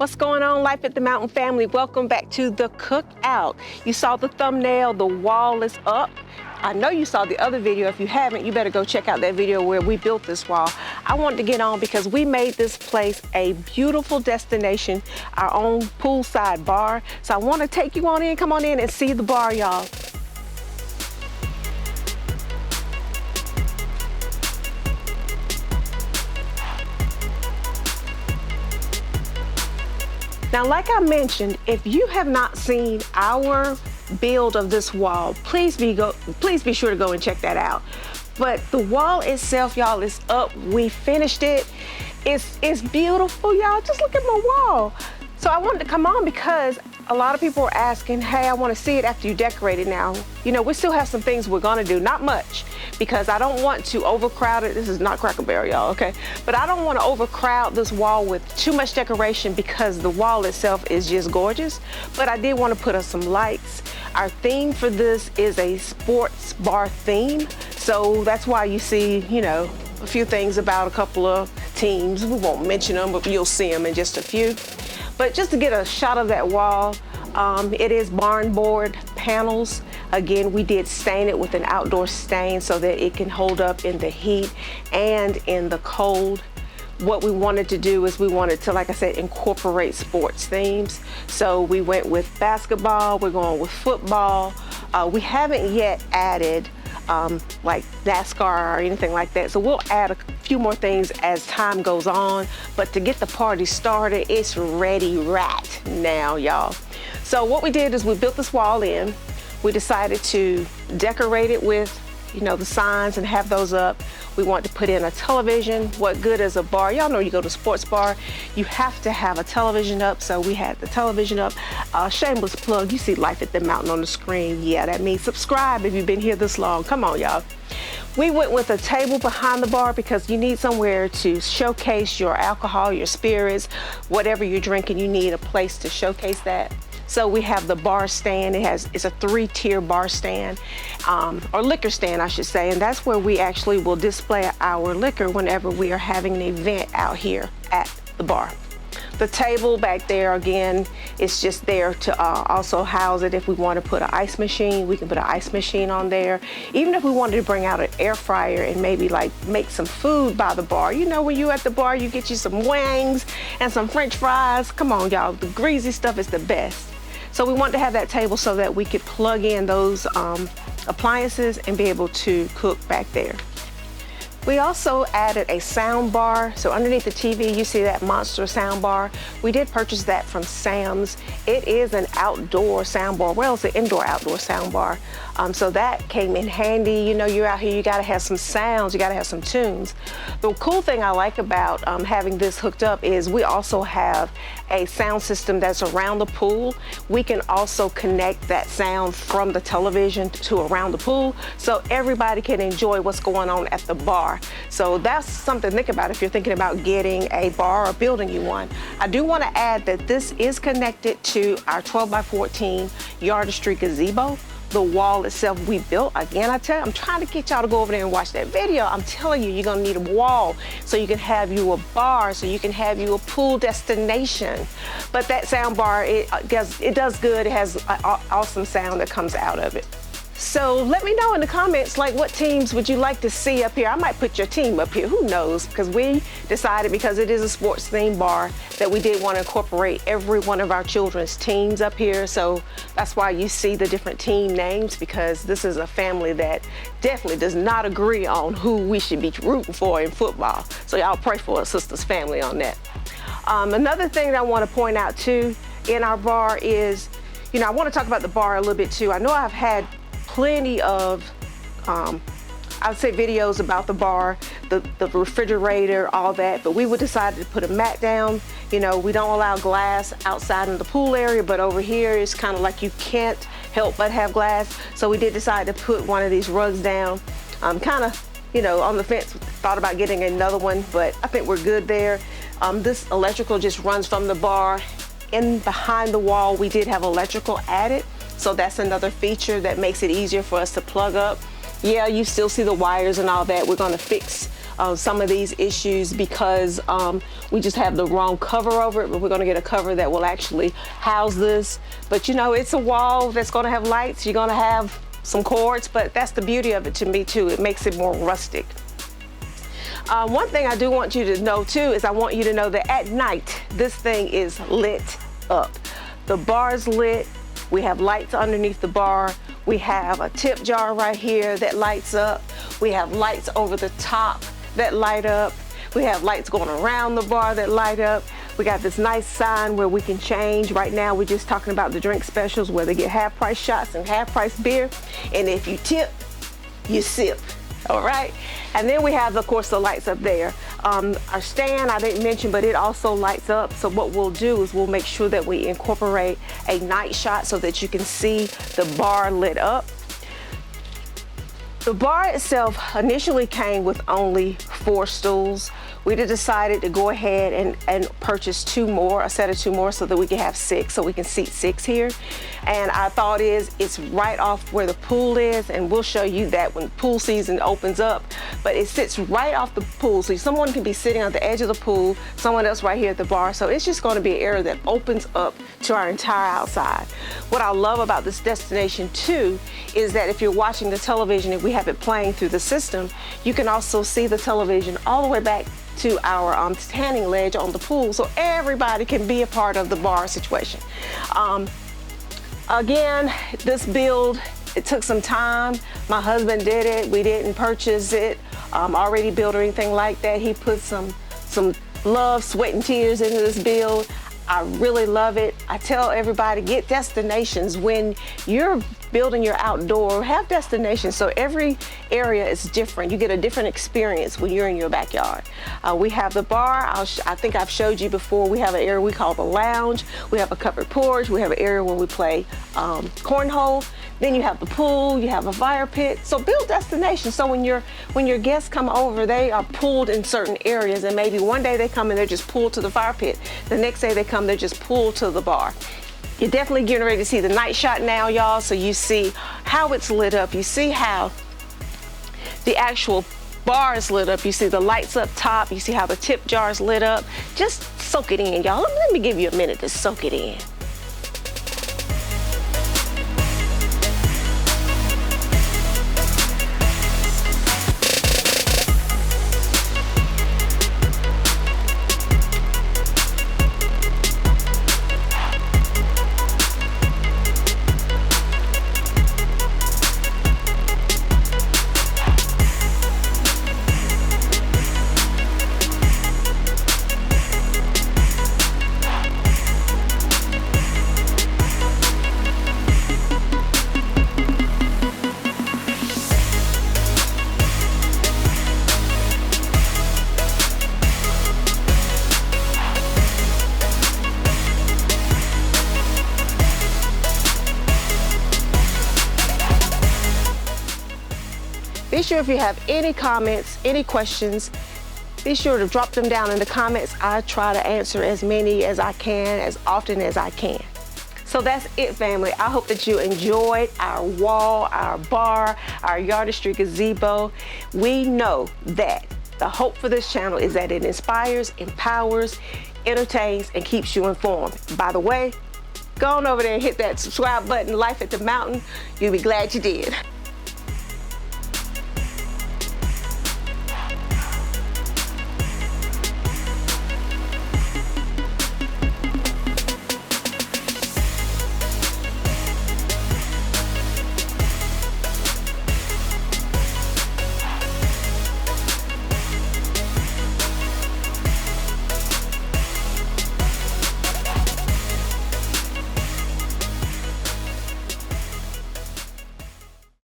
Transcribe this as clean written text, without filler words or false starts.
What's going on, Life at the Mountain family? Welcome back to the cookout. You saw the thumbnail, the wall is up. I know you saw the other video. If you haven't, you better go check out that video where we built this wall. I wanted to get on because we made this place a beautiful destination, our own poolside bar. So I want to take you on in, come on in and see the bar, y'all. Now, like I mentioned, if you have not seen our build of this wall, please be sure to go and check that out. But the wall itself, y'all, is up. We finished it. It's beautiful, y'all. Just look at my wall. So I wanted to come on because a lot of people are asking, hey, I want to see it after you decorate it now. You know, we still have some things we're going to do, not much, because I don't want to overcrowd it. This is not Cracker Barrel, y'all, okay? But I don't want to overcrowd this wall with too much decoration because the wall itself is just gorgeous. But I did want to put up some lights. Our theme for this is a sports bar theme. So that's why you see, you know, a few things about a couple of teams. We won't mention them, but you'll see them in just a few. But just to get a shot of that wall, it is barn board panels. Again, we did stain it with an outdoor stain so that it can hold up in the heat and in the cold. What we wanted to do is we wanted to, like I said, incorporate sports themes. So we went with basketball, we're going with football. We haven't yet added like NASCAR or anything like that. So we'll add a few more things as time goes on. But to get the party started, it's ready right now, y'all. So what we did is we built this wall in. We decided to decorate it with, you know, the signs and have those up. We want to put in a television. What good is a bar? Y'all know you go to a sports bar, you have to have a television up. So we had the television up. Shameless plug, you see Life at the Mountain on the screen. Yeah, that means subscribe if you've been here this long. Come on, y'all. We went with a table behind the bar because you need somewhere to showcase your alcohol, your spirits, whatever you're drinking, you need a place to showcase that. So we have the bar stand. It's a 3-tier bar stand, or liquor stand, I should say. And that's where we actually will display our liquor whenever we are having an event out here at the bar. The table back there, again, is just there to also house it. If we want to put an ice machine, we can put an ice machine on there. Even if we wanted to bring out an air fryer and maybe like make some food by the bar. You know, when you at the bar, you get you some wings and some French fries. Come on, y'all, the greasy stuff is the best. So we wanted to have that table so that we could plug in those appliances and be able to cook back there. We also added a sound bar. So underneath the TV, you see that monster sound bar. We did purchase that from Sam's. It is an outdoor sound bar. Well, it's an indoor-outdoor sound bar. So that came in handy. You know, you're out here, you gotta have some sounds, you gotta have some tunes. The cool thing I like about having this hooked up is we also have a sound system that's around the pool. We can also connect that sound from the television to around the pool so everybody can enjoy what's going on at the bar. So that's something to think about if you're thinking about getting a bar or building you one. I do want to add that this is connected to our 12x14 Yardistry Gazebo. The wall itself we built. Again, I tell you, I'm trying to get y'all to go over there and watch that video. I'm telling you, you're gonna need a wall so you can have you a bar, so you can have you a pool destination. But that sound bar, it does good. It has an awesome sound that comes out of it. So let me know in the comments, like, what teams would you like to see up here? I might put your team up here, who knows? Because we decided, because it is a sports themed bar, that we did want to incorporate every one of our children's teams up here. So that's why you see the different team names, because this is a family that definitely does not agree on who we should be rooting for in football. So y'all pray for a sister's family on that. Another thing that I want to point out too in our bar is, you know, I want to talk about the bar a little bit too. I know I've had plenty of, I'd say, videos about the bar, the refrigerator, all that, but we would decide to put a mat down. You know, we don't allow glass outside in the pool area, but over here it's kind of like you can't help but have glass. So we did decide to put one of these rugs down. Kind of, you know, on the fence, thought about getting another one, but I think we're good there. This electrical just runs from the bar. In behind the wall, we did have electrical added. So that's another feature that makes it easier for us to plug up. Yeah, you still see the wires and all that. We're gonna fix some of these issues because we just have the wrong cover over it, but we're going to get a cover that will actually house this. But you know, it's a wall that's going to have lights. You're going to have some cords, but that's the beauty of it to me too. It makes it more rustic. One thing I do want you to know too is I want you to know that at night this thing is lit up. The bar's lit. We have lights underneath the bar. We have a tip jar right here that lights up. We have lights over the top that light up. We have lights going around the bar that light up. We got this nice sign where we can change. Right now we're just talking about the drink specials where they get half price shots and half price beer. And if you tip, you sip. All right. And then we have, of course, the lights up there. Our stand, I didn't mention, but it also lights up. So what we'll do is we'll make sure that we incorporate a night shot so that you can see the bar lit up. The bar itself initially came with only 4 stools. We decided to go ahead and purchase 2 more, a set of 2 more, so that we can have 6, so we can seat 6 here. And our thought is it's right off where the pool is, and we'll show you that when pool season opens up. But it sits right off the pool, so someone can be sitting on the edge of the pool, someone else right here at the bar. So it's just going to be an area that opens up to our entire outside. What I love about this destination too is that if you're watching the television and we have it playing through the system, you can also see the television all the way back to our tanning ledge on the pool, so everybody can be a part of the bar situation. Again, this build, it took some time. My husband did it. We didn't purchase it already built or anything like that. He put some love, sweat, and tears into this build. I really love it. I tell everybody, get destinations. When you're building your outdoor, have destinations, so every area is different. You get a different experience when you're in your backyard. We have the bar. I think I've showed you before. We have an area we call the lounge. We have a covered porch. We have an area where we play cornhole. Then you have the pool. You have a fire pit. So build destinations. So when your guests come over, they are pulled in certain areas, and maybe one day they come and they're just pulled to the fire pit. The next day they come, they're just pulled to the bar. You're definitely getting ready to see the night shot now, y'all, so you see how it's lit up. You see how the actual bar is lit up. You see the lights up top. You see how the tip jar is lit up. Just soak it in, y'all. Let me give you a minute to soak it in. Be sure if you have any comments, any questions, be sure to drop them down in the comments. I try to answer as many as I can, as often as I can. So that's it, family. I hope that you enjoyed our wall, our bar, our Yardistry Gazebo. We know that the hope for this channel is that it inspires, empowers, entertains, and keeps you informed. By the way, go on over there and hit that subscribe button, Life at the Mountain. You'll be glad you did.